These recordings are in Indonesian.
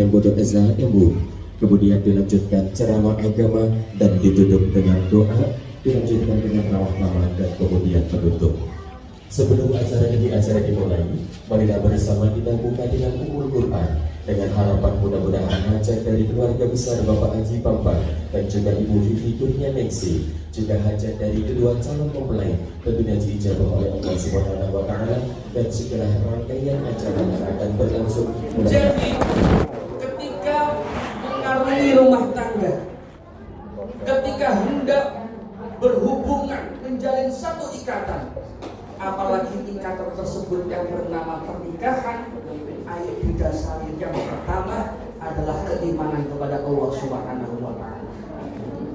bodoh ezah embun. Kemudian dilanjutkan ceramah agama dan ditutup dengan doa, dilanjutkan dengan rawah mama dan kemudian penutup. Sebelum acara dimulai, marilah bersama kita buka dengan Ummul Quran dengan harapan mudah-mudahan hajat dari keluarga besar Bapak Haji Bambang dan juga Ibu Vivi Kurnia Ningsih, juga hajat dari kedua calon mempelai tentunya diijabah oleh Allah Subhanahu wa taala dan segala rangkaian acara yang akan berlangsung. Jadi ketika mengarungi rumah tangga, ketika hendak berhubungan menjalin satu ikatan, apalagi ikatan tersebut yang bernama pernikahan, ayat didasari yang pertama adalah keimanan kepada Allah Subhanahu wa taala.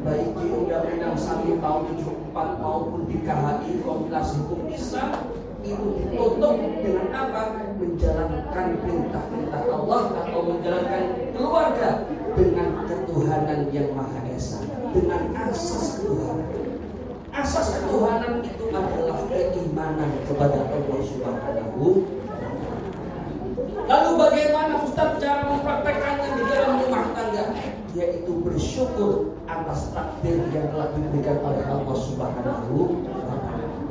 Baik di Undang-Undang Samin tahun 74 maupun di KHI Kompilasi Hukum Islam, itu ditutup dengan apa? Menjalankan perintah-perintah Allah atau menjalankan keluarga dengan ketuhanan yang Maha Esa, dengan asas ketuhanan. Asas ketuhanan itu adalah keimanan kepada Allah Subhanahu. Lalu bagaimana Ustaz cara mempraktekannya di dalam rumah tangga? Yaitu bersyukur atas takdir yang telah diberikan oleh Allah Subhanahu.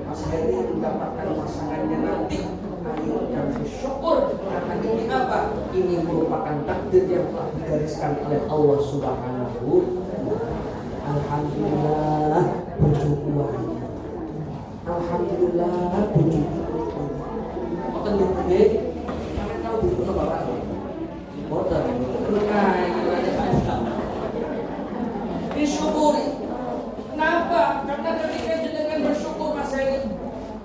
Mas Heri mendapatkan pasangannya nanti, ayo yang bersyukur karena ini apa? Ini merupakan takdir yang telah digariskan oleh Allah Subhanahu. Alhamdulillah bersyukur. Alhamdulillah bersyukur. Makan di disyukuri. Kenapa? Karena ketika jenengan bersyukur Mas Heri,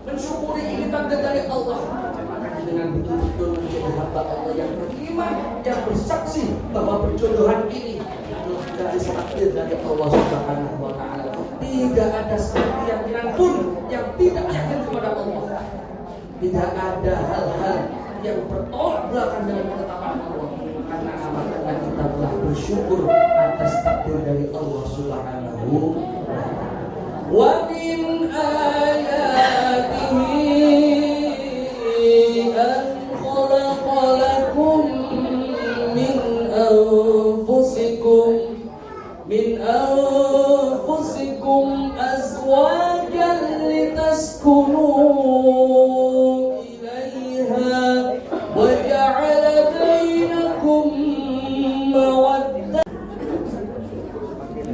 mensyukuri ini takdir dari Allah, maka jenengan betul-betul menjadi hamba Allah yang beriman, yang bersaksi bahwa perjodohan ini adalah dari takdir dari Allah Subhanahu wa taala. Tidak ada satu keyakinan pun yang tidak yakin kepada Allah. Tidak ada hal-hal yang bertolak belakang dengan ketetapan Allah, karena kita telah bersyukur atas takdir dari Allah Subhanahu wa min ayatihi an khalaqalakum min anfusikum azwajan litaskunu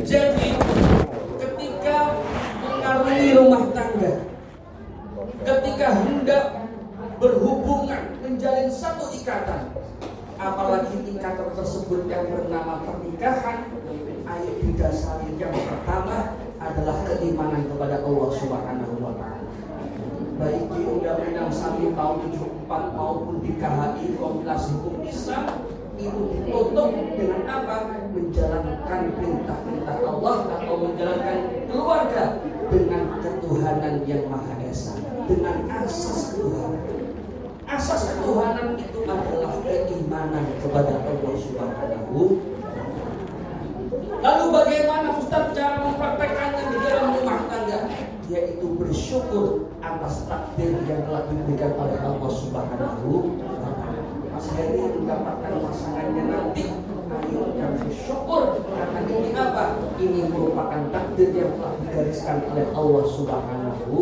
Jadi ketika mengarungi rumah tangga, ketika hendak berhubungan menjalin satu ikatan, apalagi ikatan tersebut yang bernama pernikahan, ayat didasari yang pertama adalah keimanan kepada Allah Subhanahu wa taala. Baik di Undang-Undang Samin tahun 74 maupun di KHI Kompilasi Hukum Islam, itu ditutup dengan apa? Menjalankan perintah-perintah Allah atau menjalankan keluarga dengan ketuhanan yang Maha Esa, dengan asas ketuhanan. Asas ketuhanan itu adalah keimanan kepada Allah Subhanahu. Lalu bagaimana Ustaz cara mempraktekannya di dalam rumah tangga? Yaitu bersyukur atas takdir yang telah diberikan oleh Allah Subhanahu. Mas Heri mendapatkan pasangannya nanti, ayo yang bersyukur karena ini apa? Ini merupakan takdir yang telah digariskan oleh Allah Subhanahu.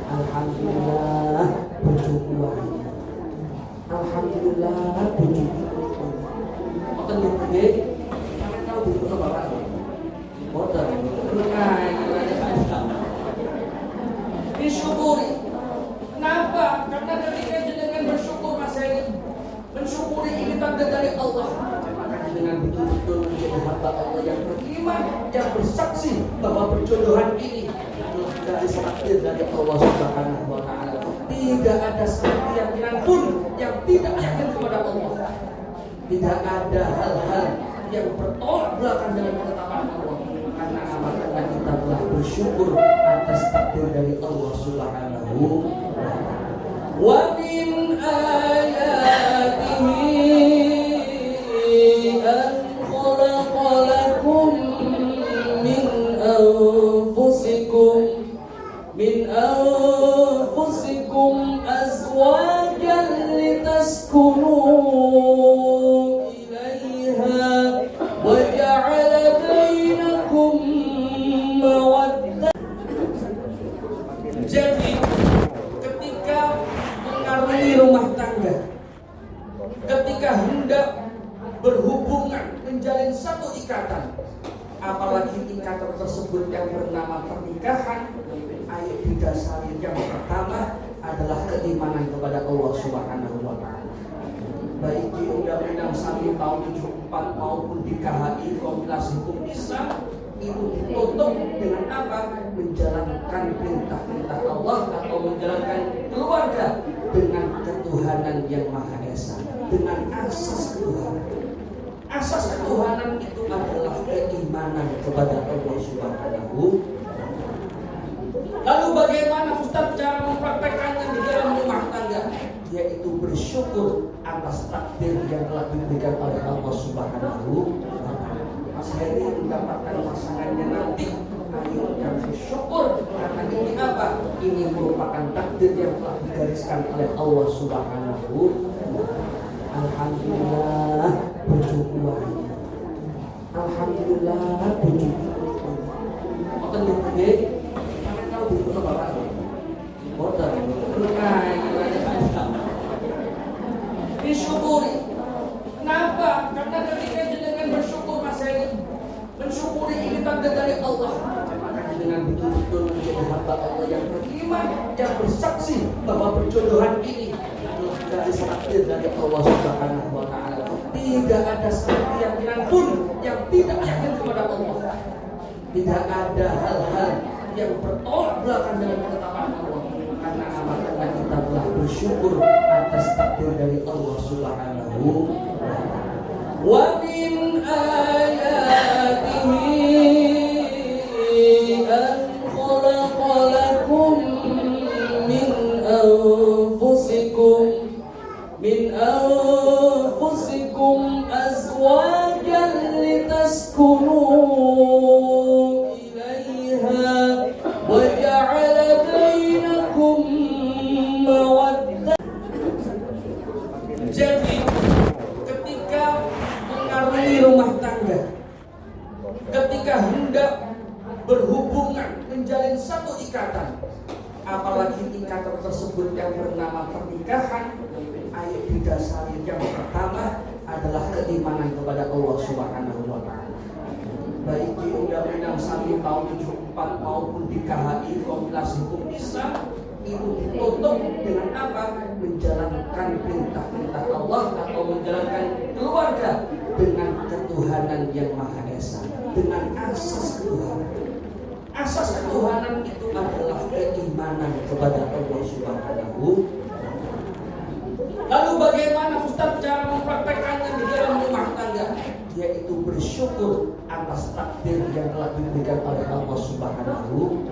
Alhamdulillah bersyukur. Alhamdulillah bersyukur. Makan di tahu di Bapak. Bodoh. Disyukuri. Kenapa? Karena ketika jenengan bersyukur Mas Heri, mensyukuri ini takdir dari Allah, maka jenengan betul-betul menjadi hamba Allah yang beriman, yang bersaksi bahwa perjodohan ini adalah dari takdir dari Allah Subhanahu wa taala. Tidak ada satu keyakinan pun yang tidak yakin kepada Allah. Tidak ada hal-hal yang bertolak belakang dengan ketetapan Allah, karena kita telah bersyukur atas takdir dari Allah Subhanahu wa min ayatihi an khalaqalakum min anfusikum azwajan litaskunu bernama pernikahan, ayo didasari yang pertama adalah keimanan kepada Allah Subhanahu wa Ta'ala. Baik di Undang-Undang 1 tahun 74 maupun di KHI Kompilasi Hukum Islam itu ditutup dengan apa? Menjalankan perintah-perintah Allah atau menjalankan keluarga dengan ketuhanan yang Maha Esa, dengan asas ketuhanan. Asas ketuhanan itu adalah keimanan kepada Allah Subhanahu. Lalu bagaimana Ustaz cara mempraktekkannya di dalam rumah tangga? Yaitu bersyukur atas takdir yang telah diberikan oleh Allah Subhanahu. Mas Heri mendapatkan pasangannya nanti, ayo yang bersyukur karena ini apa? Ini merupakan takdir yang telah digariskan oleh Allah Subhanahu. Alhamdulillah bersyukur. Alhamdulillah bersyukur. Oke nih, kalian tahu di mana Bapak? Boten. Disyukuri. Kenapa? Karena ketika dengan bersyukur Mas Heri, mensyukuri ini tanda dari Allah. Maka dengan betul-betul menjadi hamba Allah yang beriman, yang bersaksi bahwa perjodohan ini adalah dari takdir dari Allah Subhanahu wa Ta'ala. Tidak ada satu keyakinan pun yang tidak yakin kepada Allah. Tidak ada hal-hal yang bertolak belakang dengan ketetapan Allah. Karena karena kita telah bersyukur atas takdir dari Allah Subhanahu wa min ayatihi an khalaqalakum min anfusikum azwajan litaskunu ilaiha wa ja'ala bainakum mawaddah. Jadi ketika mengarungi rumah tangga, ketika hendak berhubungan menjalin satu ikatan, apalagi ikatan tersebut yang bernama pernikahan, ayo didasari yang pertama adalah keimanan kepada Allah Subhanahu wa Ta'ala. Baik di Undang-Undang 1 tahun 74 maupun di KHI Kompilasi Hukum Islam itu ditutup dengan apa? Menjalankan perintah-perintah Allah atau menjalankan keluarga dengan ketuhanan yang Maha Esa, dengan asas ketuhanan. Asas ketuhanan itu adalah keimanan kepada Allah Subhanahu. Lalu bagaimana Ustaz cara mempraktekkannya di dalam rumah tangga? Yaitu bersyukur atas takdir yang telah diberikan oleh Allah Subhanahu.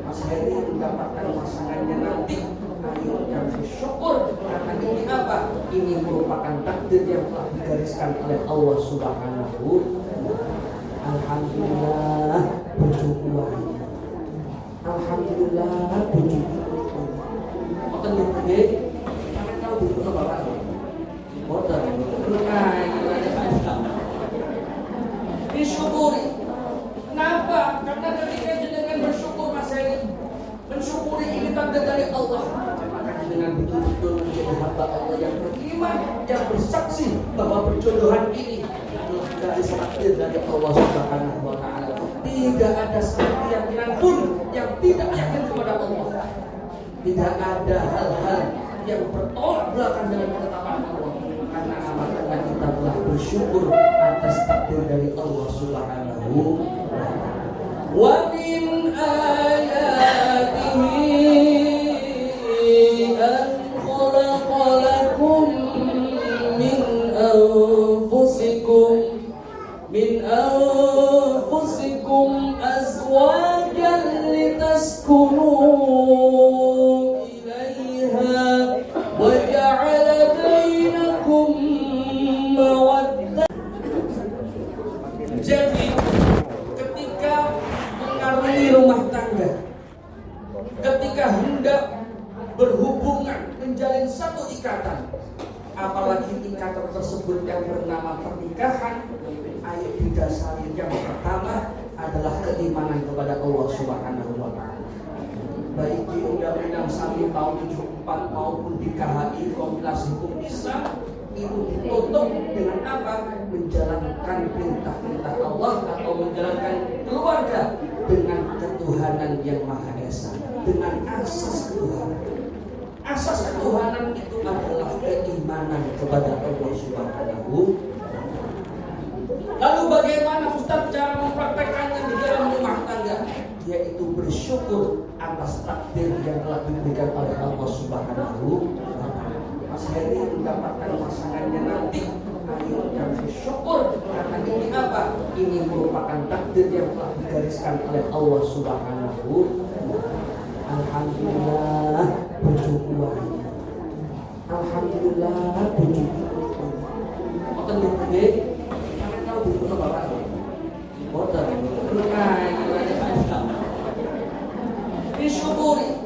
Mas Heri mendapatkan pasangannya nanti, ayo yang bersyukur karena ini apa? Ini merupakan takdir yang telah digariskan oleh Allah Subhanahu. Alhamdulillah bersyukur. Alhamdulillah bersyukur. Oke nih, kalian tahu di mana Bapak? Boten. Disyukuri. Kenapa? Karena ketika dengan bersyukur Mas Heri, mensyukuri ini tanda dari Allah. Maka dengan betul-betul menjadi hamba Allah yang beriman, yang bersaksi bahwa perjodohan ini adalah dari takdir dari Allah Subhanahu wa Ta'ala. Tidak ada satu keyakinan pun yang tidak yakin kepada Allah. Tidak ada hal-hal yang bertolak belakang dengan ketetapan Allah. Karena kita telah bersyukur atas takdir dari Allah Subhanahu wa min ayatihi an khalaqalakum min anfusikum azwajan litaskunu ilaiha wa ja'ala bainakum mawaddah. Jadi ketika mengarungi rumah tangga, ketika hendak berhubungan menjalin satu ikatan, apalagi ikatan tersebut yang bernama pernikahan, ayo didasari yang pertama adalah keimanan kepada Allah Subhanahu wa Ta'ala. Baik di Undang-Undang 1 tahun 74 maupun di KHI Kompilasi Hukum Islam itu ditutup dengan apa? Menjalankan perintah-perintah Allah atau menjalankan keluarga dengan ketuhanan yang Maha Esa, dengan asas ketuhanan. Asas ketuhanan itu adalah keimanan kepada Allah Subhanahu. Lalu bagaimana Ustaz cara mempraktekkannya di dalam rumah tangga? Yaitu bersyukur atas takdir yang telah diberikan oleh Allah Subhanahu. Mas Heri mendapatkan pasangannya nanti, ayo yang bersyukur karena ini apa? Ini merupakan takdir yang telah digariskan oleh Allah Subhanahu. Alhamdulillah bersyukur. Alhamdulillah bersyukur. Makan gede, kalian tahu di foto bapak? Boten. Disyukuri.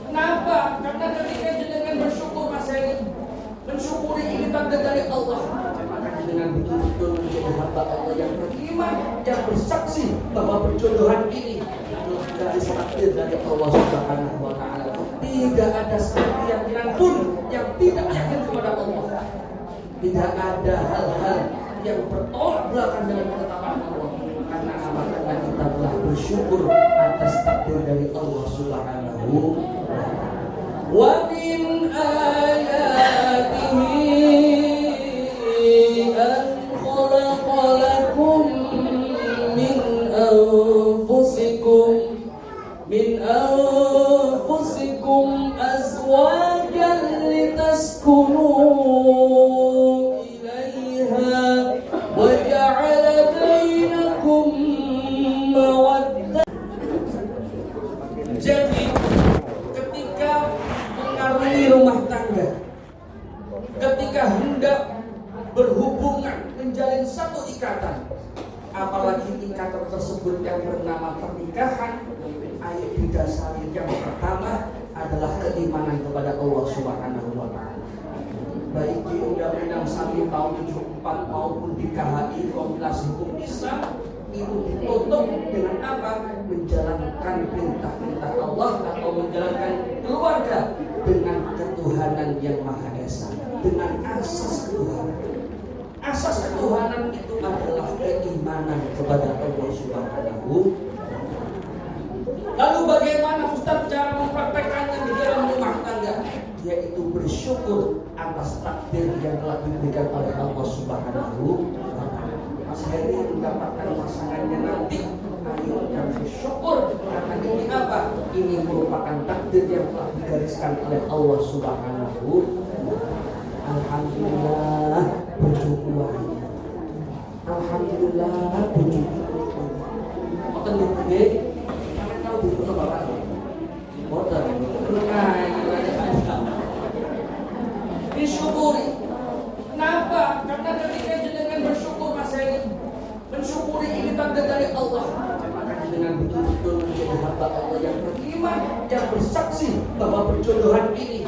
Kenapa? Karena ketika jenengan bersyukur Mas Heri, mensyukuri ini tanda dari Allah, maka dengan betul-betul menjadi hamba Allah yang beriman, yang bersaksi bahwa perjodohan ini dari takdir dari Allah Subhanahu wa Ta'ala. Tidak ada satu keyakinan pun yang tidak yakin kepada Allah. Tidak ada hal-hal yang bertolak belakang dengan ketetapan Allah. Karena kita telah bersyukur atas takdir dari Allah Subhanahu wa min ayatihi an khalaqalakum min anfusikum azwajan litaskunu ilaiha wa ja'ala bainakum mawaddah. Jadi ketika mengarungi rumah tangga, ketika hendak berhubungan menjalin satu ikatan, apalagi ikatan tersebut yang bernama pernikahan, ayat didasari yang pertama adalah keimanan kepada Allah Subhanahu wa Ta'ala. Baik di Undang-Undang 1 tahun 74 maupun di KHI Kompilasi Hukum Islam, itu ditutup dengan apa? Menjalankan perintah-perintah Allah atau menjalankan keluarga dengan ketuhanan yang Maha Esa, dengan asas ketuhanan. Asas ketuhanan itu adalah keimanan kepada Allah Subhanahu. Lalu bagaimana Ustaz cara mempraktekkannya di dalam rumah tangga? Yaitu bersyukur atas takdir yang telah diberikan oleh Allah Subhanahu. Mas Heri mendapatkan pasangannya nanti, ayo yang bersyukur karena ini apa? Ini merupakan takdir yang telah digariskan oleh Allah Subhanahu. Alhamdulillah bersyukur. Alhamdulillah bersyukur. Makan gede, kalian tahu di foto bapak? Boten. Disyukuri. Kenapa? Karena ketika jenengan bersyukur Mas Heri, mensyukuri ini tanda dari Allah, maka dengan betul-betul menjadi hamba Allah yang beriman, yang bersaksi bahwa perjodohan ini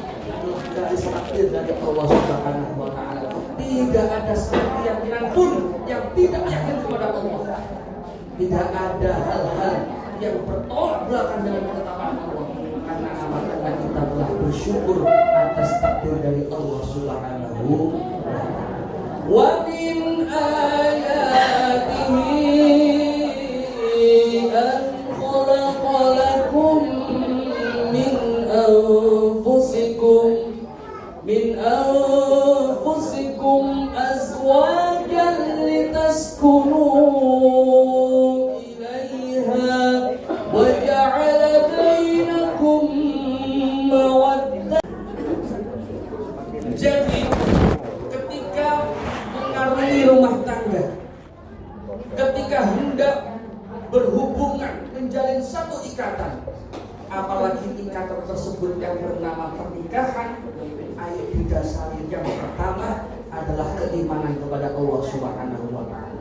dari takdir dari Allah Subhanahu wa Ta'ala. Tidak ada satu keyakinan pun yang tidak yakin kepada Allah. Tidak ada hal-hal yang bertolak belakang dengan ketetapan Allah. Karena kita telah bersyukur atas takdir dari Allah Subhanahu wa min ayatihi an khalaqalakum min anfusikum azwajan litaskunu ilaiha wa ja'ala bainakum mawaddah. Jadi ketika mengarungi rumah tangga, ketika hendak berhubungan menjalin satu ikatan, apalagi ikatan tersebut yang bernama pernikahan, ayat didasari yang pertama adalah keimanan kepada Allah Subhanahu wa Ta'ala.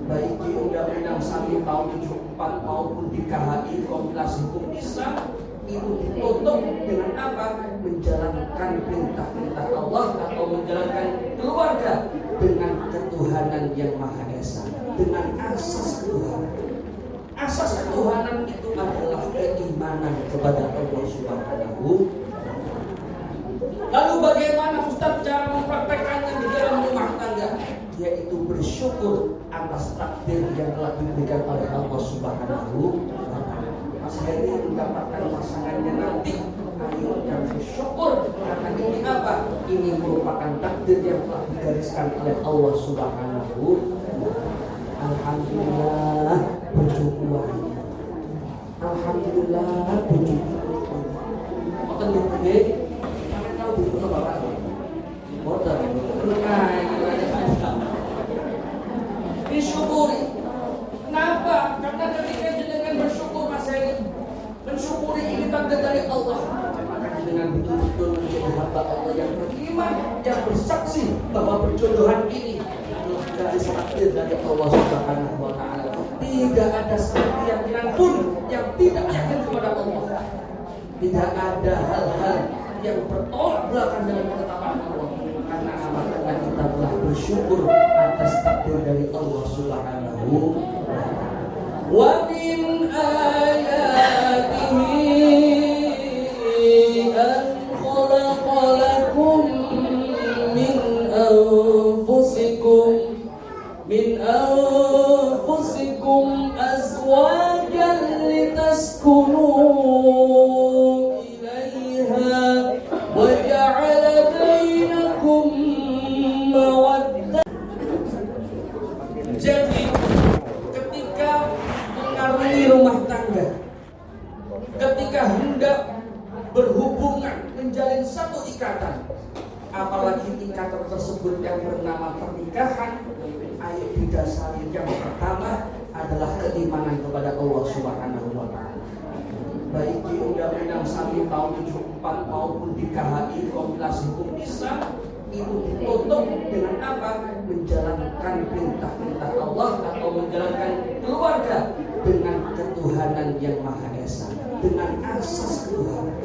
Baik di Undang-Undang 1 tahun 74 maupun di KHI Kompilasi Hukum Islam, itu ditutup dengan apa? Menjalankan perintah-perintah Allah atau menjalankan keluarga dengan ketuhanan yang Maha Esa, dengan asas ketuhanan. Asas ketuhanan itu adalah keimanan kepada Allah Subhanahu. Lalu bagaimana Ustaz cara mempraktekkannya di dalam rumah tangga? Yaitu bersyukur atas takdir yang telah diberikan oleh Allah Subhanahu. Heri mendapatkan pasangannya nanti, ayo yang bersyukur karena ini apa? Ini merupakan takdir yang telah digariskan oleh Allah Subhanahu. Alhamdulillah bersyukur. Alhamdulillah bersyukur. Makan gede, kalian tahu buku apa Pak? Motor, disyukuri. Kenapa? Karena ketika jenengan bersyukur Mas Heri, mensyukuri ini tanda dari Allah, maka dengan betul-betul menjadi hamba Allah yang beriman, yang bersaksi bahwa perjodohan ini adalah dari takdir dari Allah Subhanahu wa Ta'ala. Tidak ada satu keyakinan pun yang tidak yakin kepada Allah. Tidak ada hal-hal yang bertolak belakang dengan ketetapan Allah. Karena kita telah bersyukur atas takdir dari Allah Subhanahu wa Ta'ala. Wa min ayatihi an khalaqa lakum min anfusikum azwajan litaskunu ilaiha wa ja'ala bainakum mawaddah. Jadi ketika mengarungi rumah tangga, ketika hendak berhubungan, menjalin satu ikatan, apalagi ikatan tersebut yang bernama pernikahan, ayo didasari yang pertama adalah keimanan kepada Allah Subhanahu wa Ta'ala. Baik di Undang-Undang 1 tahun 74 maupun di KHI Kompilasi Hukum Islam, itu ditutup dengan apa? Menjalankan perintah-perintah Allah atau menjalankan keluarga dengan ketuhanan yang Maha Esa, dengan asas ketuhanan.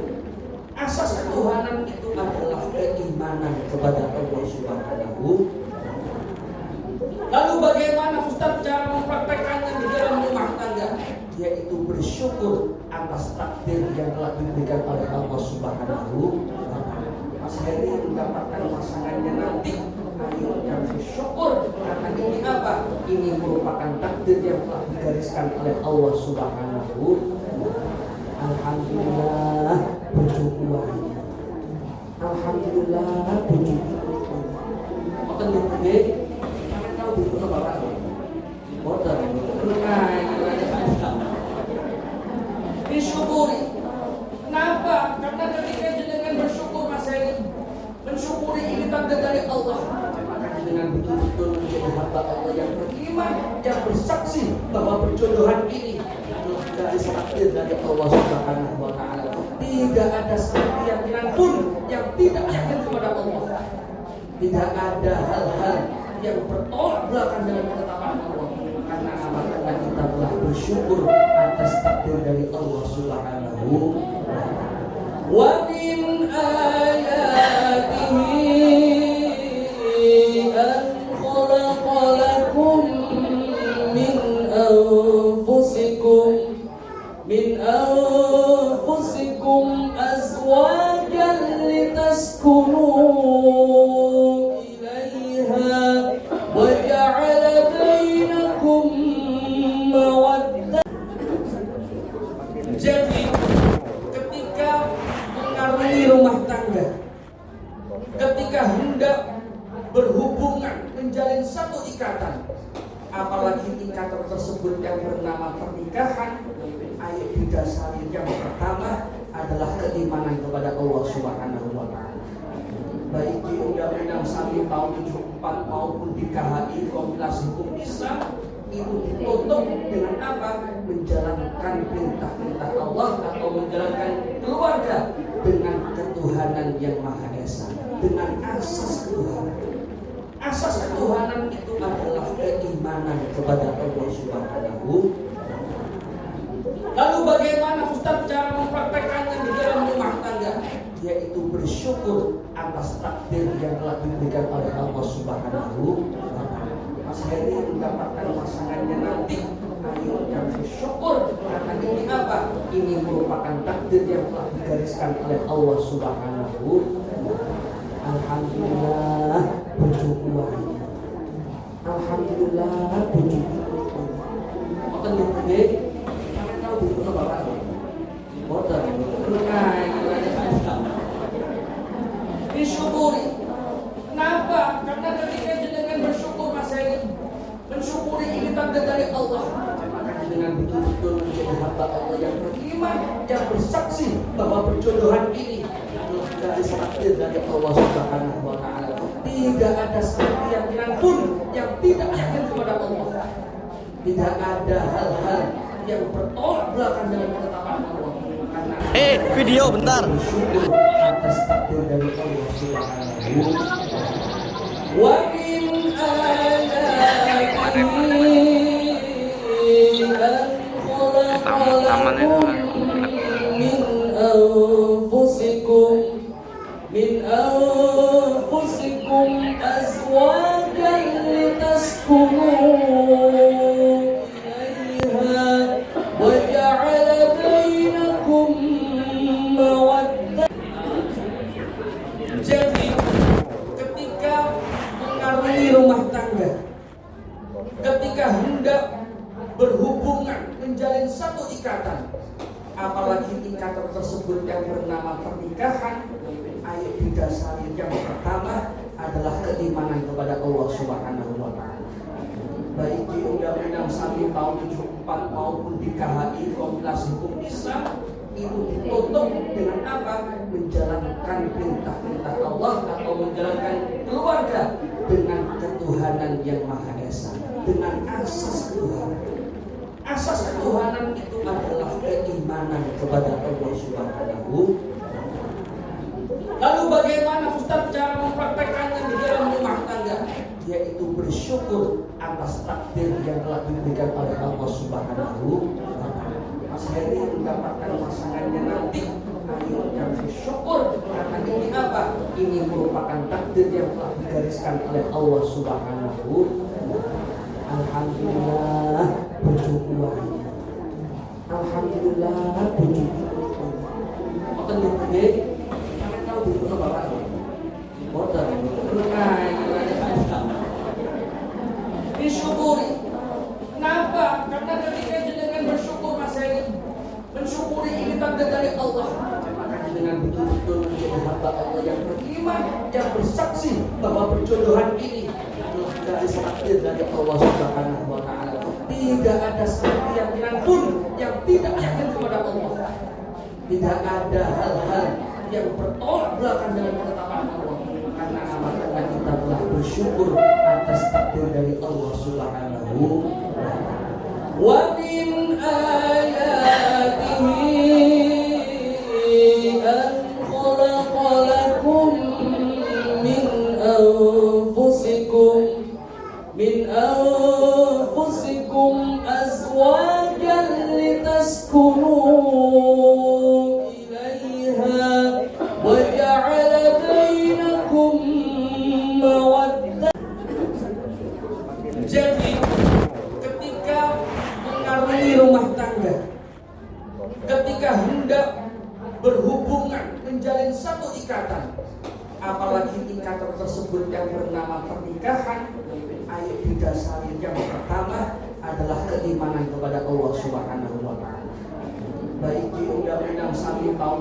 Asas ketuhanan itu adalah keimanan kepada Allah Subhanahu. Lalu bagaimana Ustaz cara mempraktekannya di dalam rumah tangga? Yaitu bersyukur atas takdir yang telah diberikan oleh Allah Subhanahu. Mas Heri mendapatkan pasangannya nanti, ayo yang bersyukur karena ini apa? Ini merupakan takdir yang telah digariskan oleh Allah Subhanahu. Alhamdulillah bersyukur. Alhamdulillah bersyukur. Makan gede, kalian tahu buku apa Pak? Motor, disyukuri. Kenapa? Karena ketika jenengan bersyukur Mas Heri, mensyukuri ini tanda dari Allah, maka dengan betul-betul menjadi hamba Allah yang beriman, yang bersaksi bahwa perjodohan ini adalah dari takdir dari Allah Subhanahu wa Ta'ala. Tidak ada satu keyakinan pun yang tidak yakin kepada Allah. Tidak ada hal-hal yang bertolak belakang dengan ketetapan Allah. Karena kita telah bersyukur atas takdir dari Allah Subhanahu wa Ta'ala. Wa min ayatihi an khalaqa lakum min anfusikum azwajan litaskunu ilaiha wa ja'ala bainakum mawaddah. Jadi ketika mengarungi rumah tangga, ketika hendak berhubungan, menjalin satu ikatan, apalagi ikatan tersebut yang bernama pernikahan, ayo didasari yang pertama adalah keimanan kepada Allah Subhanahu wa Ta'ala. Baik di Undang-Undang 1 tahun 74 maupun di KHI Kompilasi Hukum Islam, itu ditutup dengan apa? Menjalankan perintah-perintah Allah atau menjalankan keluarga dengan ketuhanan yang Maha Esa, dengan asas ketuhanan. Asas ketuhanan itu adalah keimanan kepada Allah Subhanahu. Lalu bagaimana Ustaz cara mempraktekannya di dalam rumah tangga? Yaitu bersyukur atas takdir yang telah diberikan oleh Allah Subhanahu. Mas Heri mendapatkan pasangannya nanti, ayo yang bersyukur karena ini apa? Ini merupakan takdir yang telah digariskan oleh Allah Subhanahu. Alhamdulillah bersyukur. Alhamdulillah bersyukur. Makan gede, kalian tahu buku apa Pak? beriman yang bersaksi bahwa perjodohan ini adalah garis takdir dari Allah Subhanahu wa Ta'ala. Tidak ada keyakinan pun yang tidak yakin kepada Allah. Tidak ada hal-hal yang bertolak belakang dengan ketetapan Allah. Karena video bentar. bersyukur atas takdir dari Allah Subhanahu wa Ta'ala. Wa min min anfusikum azwajan litaskunu ilaiha wa ja'ala bainakum mawaddah. Jadi ketika mengarungi rumah tangga, ketika hendak berhubungan menjalin satu ikatan, apalagi ikatan tersebut yang bernama pernikahan, ayat didasari yang pertama adalah keimanan kepada Allah Subhanahu wa Ta'ala. Baik di Undang-Undang 1 tahun 74 maupun di KHI Kompilasi Hukum Islam, itu ditutup dengan apa? Menjalankan perintah-perintah Allah atau menjalankan keluarga dengan ketuhanan yang Maha Esa, dengan asas ketuhanan. Asas ketuhanan itu adalah keimanan kepada Allah Subhanahu. Lalu bagaimana Ustaz cara mempraktekannya di dalam rumah tangga? Yaitu bersyukur atas takdir yang telah diberikan oleh Allah Subhanahu. Mas Heri mendapatkan pasangannya nanti, ayo yang bersyukur karena ini apa? Ini merupakan takdir yang telah digariskan oleh Allah Subhanahu. Alhamdulillah bersyukur. Alhamdulillah bersyukur. Maka nih, kalian tahu bersyukur apa? Bodoh. Disyukuri. Kenapa? Karena ketika jenengan bersyukur Mas Heri, mensyukuri ini tanda dari Allah. Maka jenengan betul-betul menjadi hamba Allah yang beriman, yang bersaksi bahwa perjodohan ini adalah garis takdir dari Allah Subhanahu wa Ta'ala. Tidak ada keyakinan pun yang tidak yakin kepada Allah. Tidak ada hal-hal yang bertolak belakang dengan ketetapan Allah. Karena kita telah bersyukur atas takdir dari Allah Subhanahu wa Ta'ala. Wa min ayatihi an khalaqa lakum min anfusikum azwajan litaskunu ilaiha wa ja'ala bainakum mawaddah. Jadi ketika mengarungi rumah tangga, ketika hendak berhubungan menjalin satu ikatan, apalagi ikatan tersebut yang bernama pernikahan, ayat didasari yang pertama adalah keimanan kepada Allah Subhanahu wa Ta'ala. Baik di Undang-Undang 1 tahun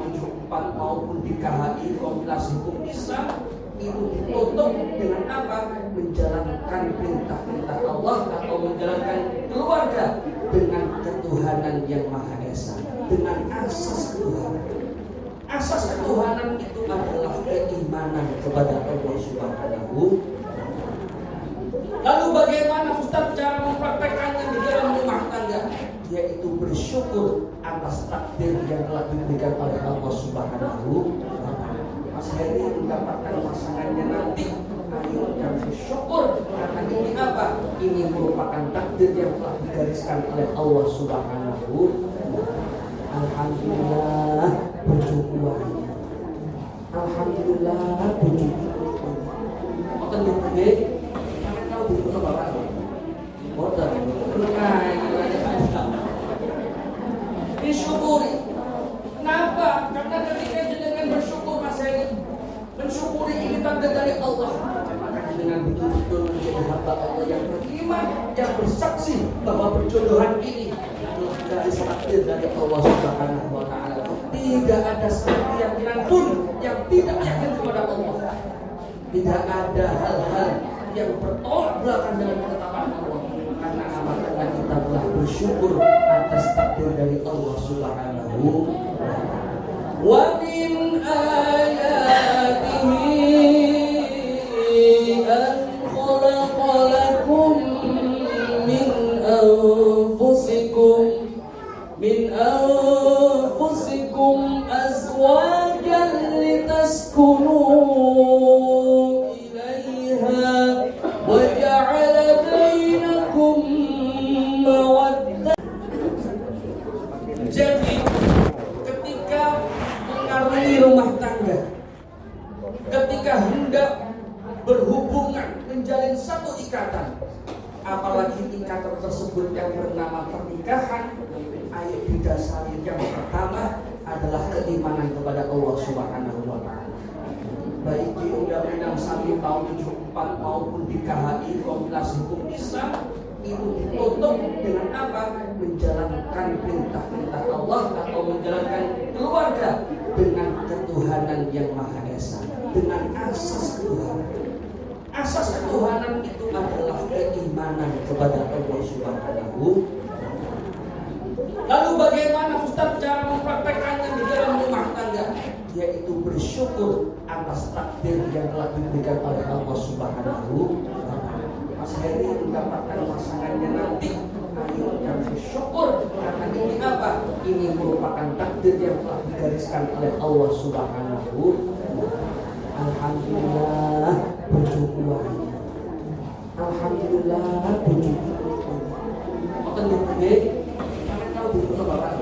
74 maupun di KHI Kompilasi Hukum Islam, itu ditutup dengan apa? Menjalankan perintah-perintah Allah atau menjalankan keluarga dengan ketuhanan yang Maha Esa, dengan asas ketuhanan. Asas ketuhanan itu adalah keimanan kepada Allah Subhanahu. Lalu bagaimana Ustaz cara mempraktekannya di dalam rumah tangga? Yaitu bersyukur atas takdir yang telah diberikan oleh Allah Subhanahu. Mas Heri mendapatkan pasangannya nanti, ayo yang bersyukur karena ini apa? Ini merupakan takdir yang telah digariskan oleh Allah Subhanahu. Alhamdulillah bersyukur. Alhamdulillah bersyukur. Maka nih, kalian tahu bersyukur apa? Bodoh. Disyukuri. Kenapa? Karena ketika jenengan bersyukur Mas Heri, mensyukuri ini tanda dari Allah. Maka jenengan betul-betul menjadi hamba Allah yang beriman, yang bersaksi bahwa perjodohan ini adalah garis takdir dari Allah Subhanahu wa Ta'ala. Tidak ada keyakinan pun yang tidak yakin kepada Allah. Tidak ada hal-hal yang bertolak belakang dengan ketetapan Allah. Karena karena kita telah bersyukur atas takdir dari Allah Subhanahu wa min ayatihi an khalaqalakum min anfusikum azwajan litaskunu ilaiha wa ja'ala bainakum mawaddah. Jadi ketika mengarungi rumah tangga, ketika hendak berhubungan menjalin satu ikatan, apalagi ikatan tersebut yang bernama pernikahan, ayat didasari yang pertama adalah keimanan kepada Allah Subhanahu wa taala. Baik di Undang-Undang 1 tahun 74 maupun di KHI Kompilasi Hukum Islam, itu ditutup dengan apa? Menjalankan perintah-perintah Allah atau menjalankan keluarga dengan ketuhanan yang Maha Esa, dengan asas ketuhanan. Asas ketuhanan itu adalah keimanan kepada Allah Subhanahu. Lalu bagaimana Ustaz cara mempraktekannya di dalam rumah tangga? Yaitu bersyukur atas takdir yang telah diberikan oleh Allah Subhanahu. Mas Heri mendapatkan pasangannya nanti, ayo yang bersyukur karena ini apa? Ini merupakan takdir yang telah digariskan oleh Allah Subhanahu. Alhamdulillah bersyukur. Alhamdulillah bersyukur. Maka nggih buku bapak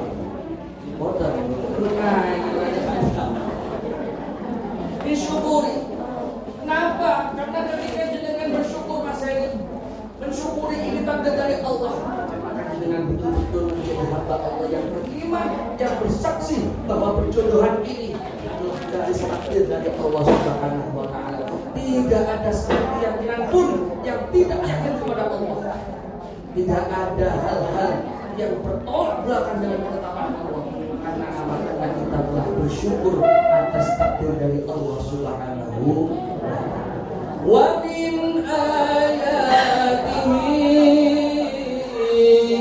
boten disyukuri. Kenapa? Karena ketika jenengan bersyukur Mas Heri, mensyukuri ini tanda dari Allah, maka jenengan betul-betul menjadi hamba Allah yang beriman, yang bersaksi bahwa perjodohan ini adalah dari takdir dari Allah Subhanahu wa taala. Tidak ada satu keyakinan pun yang tidak yakin kepada Allah. Tidak ada hal-hal yang bertolak belakang dengan ketetapan Allah, karena kita telah bersyukur atas takdir dari Allah Subhanahu wa min ayatihi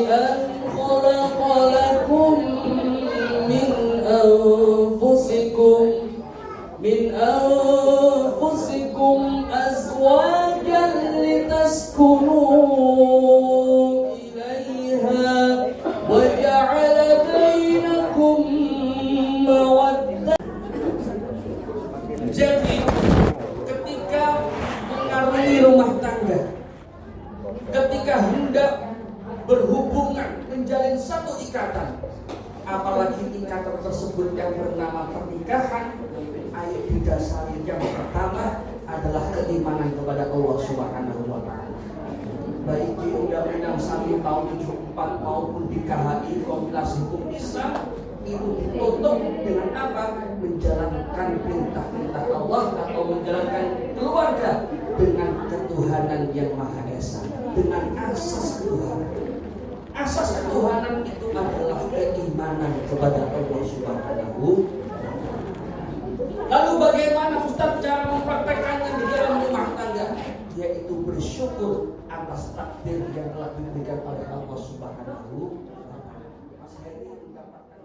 an khalaqalakum min anfusikum azwajan litaskunu Jadi ketika mengarungi rumah tangga, ketika hendak berhubungan menjalin satu ikatan, apalagi ikatan tersebut yang bernama pernikahan, ayat didasari yang pertama adalah keimanan kepada Allah Subhanahu wa taala. Baik di Undang-Undang 1 tahun 74 maupun di KHI Kompilasi Hukum Islam, itu ditutup dengan apa? Menjalankan perintah-perintah Allah atau menjalankan keluarga dengan ketuhanan yang Maha Esa, dengan asas ketuhanan. Asas ketuhanan itu adalah keimanan kepada Allah Subhanahu. Lalu bagaimana Ustaz cara mempraktekannya di dalam rumah tangga? Yaitu bersyukur atas takdir yang telah diberikan oleh Allah Subhanahu